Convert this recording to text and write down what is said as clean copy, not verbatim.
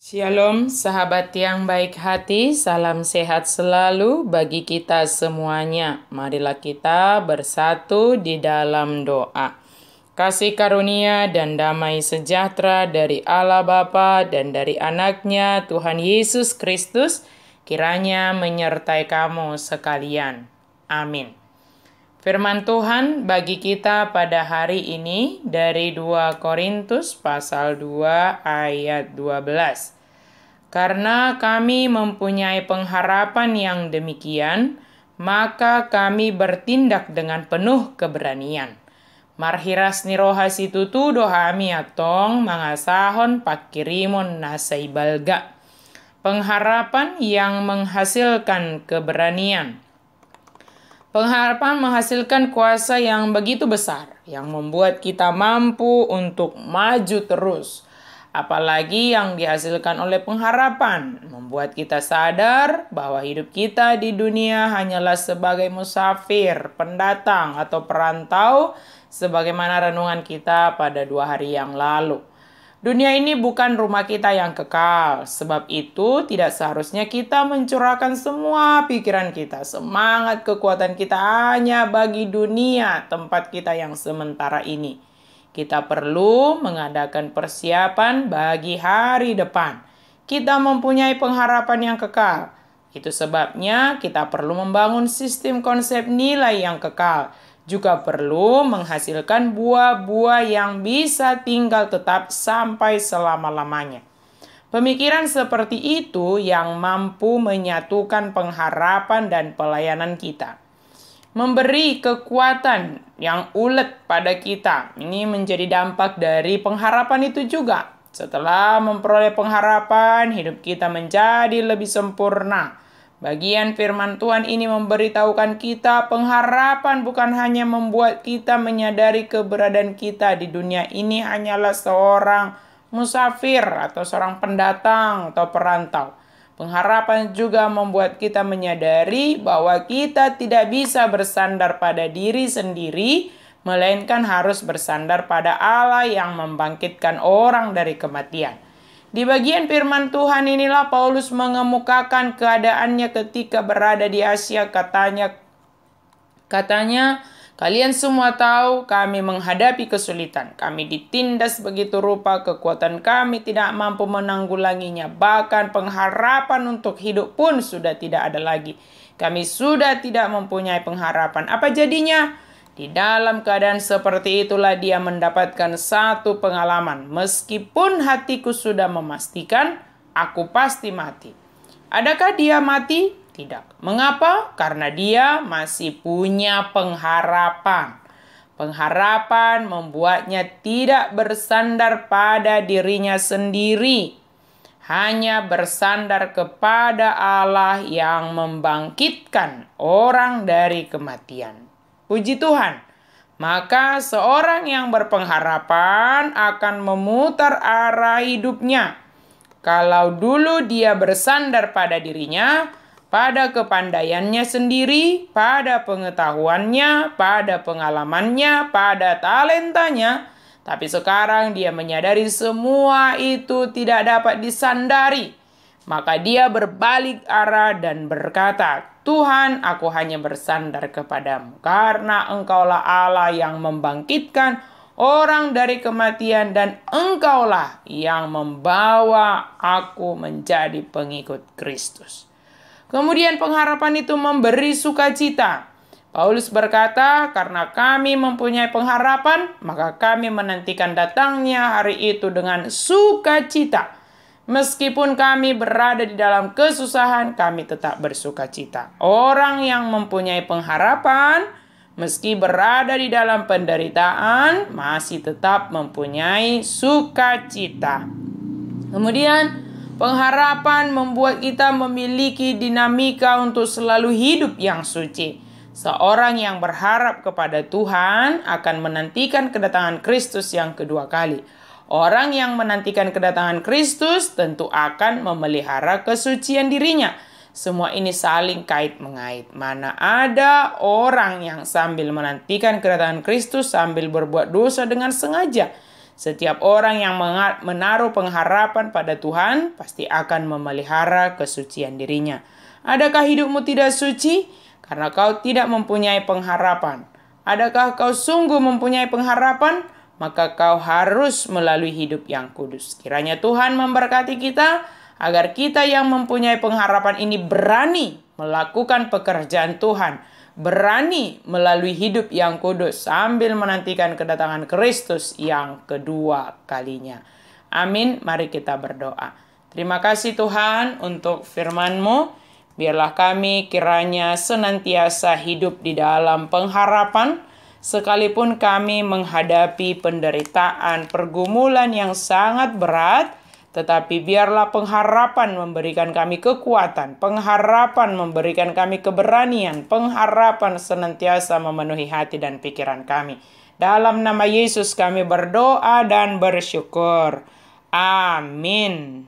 Shalom sahabat yang baik hati, salam sehat selalu bagi kita semuanya. Marilah kita bersatu di dalam doa. Kasih karunia dan damai sejahtera dari Allah Bapa dan dari anaknya Tuhan Yesus Kristus kiranya menyertai kamu sekalian. Amin. Firman Tuhan bagi kita pada hari ini dari 2 Korintus pasal 2 ayat 12. Karena kami mempunyai pengharapan yang demikian, maka kami bertindak dengan penuh keberanian. Marhiras ni rohas itu tu dohami atong mangasahon pakirimon nasai balga. Pengharapan yang menghasilkan keberanian. Pengharapan menghasilkan kuasa yang begitu besar, yang membuat kita mampu untuk maju terus. Apalagi yang dihasilkan oleh pengharapan, membuat kita sadar bahwa hidup kita di dunia hanyalah sebagai musafir, pendatang, atau perantau, sebagaimana renungan kita pada 2 hari yang lalu. Dunia ini bukan rumah kita yang kekal, sebab itu tidak seharusnya kita mencurahkan semua pikiran kita, semangat, kekuatan kita hanya bagi dunia tempat kita yang sementara ini. Kita perlu mengadakan persiapan bagi hari depan. Kita mempunyai pengharapan yang kekal. Itu sebabnya kita perlu membangun sistem konsep nilai yang kekal. Juga perlu menghasilkan buah-buah yang bisa tinggal tetap sampai selama-lamanya. Pemikiran seperti itu yang mampu menyatukan pengharapan dan pelayanan kita. Memberi kekuatan yang ulet pada kita. Ini menjadi dampak dari pengharapan itu juga. Setelah memperoleh pengharapan, hidup kita menjadi lebih sempurna. Bagian firman Tuhan ini memberitahukan kita pengharapan bukan hanya membuat kita menyadari keberadaan kita di dunia ini hanyalah seorang musafir atau seorang pendatang atau perantau. Pengharapan juga membuat kita menyadari bahwa kita tidak bisa bersandar pada diri sendiri, melainkan harus bersandar pada Allah yang membangkitkan orang dari kematian. Di bagian firman Tuhan inilah Paulus mengemukakan keadaannya ketika berada di Asia. Katanya, kalian semua tahu kami menghadapi kesulitan. Kami ditindas begitu rupa, kekuatan kami tidak mampu menanggulanginya. Bahkan pengharapan untuk hidup pun sudah tidak ada lagi. Kami sudah tidak mempunyai pengharapan. Apa jadinya? Di dalam keadaan seperti itulah dia mendapatkan satu pengalaman. Meskipun hatiku sudah memastikan, aku pasti mati. Adakah dia mati? Tidak. Mengapa? Karena dia masih punya pengharapan. Pengharapan membuatnya tidak bersandar pada dirinya sendiri. Hanya bersandar kepada Allah yang membangkitkan orang dari kematian. Puji Tuhan. Maka seorang yang berpengharapan akan memutar arah hidupnya. Kalau dulu dia bersandar pada dirinya, pada kepandaiannya sendiri, pada pengetahuannya, pada pengalamannya, pada talentanya, tapi sekarang dia menyadari semua itu tidak dapat disandari. Maka dia berbalik arah dan berkata, Tuhan, aku hanya bersandar kepadamu. Karena engkaulah Allah yang membangkitkan orang dari kematian dan engkaulah yang membawa aku menjadi pengikut Kristus. Kemudian pengharapan itu memberi sukacita. Paulus berkata, karena kami mempunyai pengharapan, maka kami menantikan datangnya hari itu dengan sukacita. Meskipun kami berada di dalam kesusahan, kami tetap bersukacita. Orang yang mempunyai pengharapan, meski berada di dalam penderitaan, masih tetap mempunyai sukacita. Kemudian, pengharapan membuat kita memiliki dinamika untuk selalu hidup yang suci. Seorang yang berharap kepada Tuhan akan menantikan kedatangan Kristus yang kedua kali. Orang yang menantikan kedatangan Kristus tentu akan memelihara kesucian dirinya. Semua ini saling kait-mengait. Mana ada orang yang sambil menantikan kedatangan Kristus sambil berbuat dosa dengan sengaja. Setiap orang yang menaruh pengharapan pada Tuhan pasti akan memelihara kesucian dirinya. Adakah hidupmu tidak suci? Karena kau tidak mempunyai pengharapan. Adakah kau sungguh mempunyai pengharapan? Maka kau harus melalui hidup yang kudus. Kiranya Tuhan memberkati kita agar kita yang mempunyai pengharapan ini berani melakukan pekerjaan Tuhan, berani melalui hidup yang kudus sambil menantikan kedatangan Kristus yang kedua kalinya. Amin. Mari kita berdoa. Terima kasih Tuhan untuk firman-Mu. Biarlah kami kiranya senantiasa hidup di dalam pengharapan, sekalipun kami menghadapi penderitaan, pergumulan yang sangat berat, tetapi biarlah pengharapan memberikan kami kekuatan, pengharapan memberikan kami keberanian, pengharapan senantiasa memenuhi hati dan pikiran kami. Dalam nama Yesus kami berdoa dan bersyukur. Amin.